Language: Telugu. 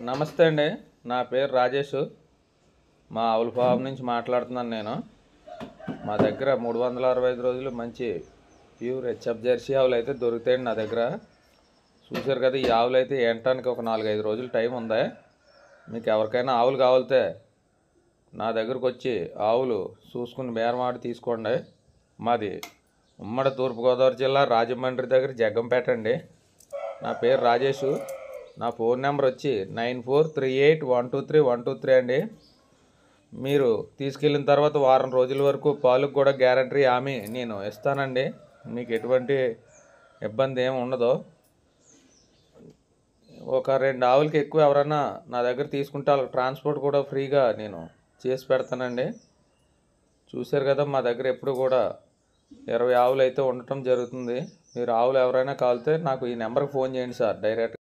నమస్తే అండి. నా పేరు రాజేష్. మా ఆవుల ఫామ్ నుంచి మాట్లాడుతున్నాను నేను. మా దగ్గర 365 రోజులు మంచి ప్యూర్ హెచ్ఎఫ్ జెర్సీ ఆవులు అయితే దొరుకుతాయండి నా దగ్గర. చూశారు కదా, ఈ ఆవులు అయితే ఎంటానికి ఒక 4-5 రోజులు టైం ఉంది. మీకు ఎవరికైనా ఆవులు కావాలితే నా దగ్గరకు వచ్చి ఆవులు చూసుకుని బేరమాడి తీసుకోండి. మాది ఉమ్మడి తూర్పుగోదావరి జిల్లా రాజమండ్రి దగ్గర జగ్గంపేట అండి. నా పేరు రాజేష్. నా ఫోన్ నెంబర్ వచ్చి 9438123123 అండి. మీరు తీసుకెళ్ళిన తర్వాత వారం రోజుల వరకు పాలకు కూడా గ్యారంటీ హామీ నేను ఇస్తానండి. మీకు ఎటువంటి ఇబ్బంది ఏమి ఉండదు. ఒక 2 ఆవులకి ఎక్కువ ఎవరైనా నా దగ్గర తీసుకుంటే వాళ్ళకి ట్రాన్స్పోర్ట్ కూడా ఫ్రీగా నేను చేసి పెడతానండి. చూశారు కదా, మా దగ్గర ఎప్పుడు కూడా 20 ఆవులు అయితే ఉండటం జరుగుతుంది. మీరు ఆవులు ఎవరైనా కావాలితే నాకు ఈ నెంబర్కి ఫోన్ చేయండి సార్ డైరెక్ట్గా.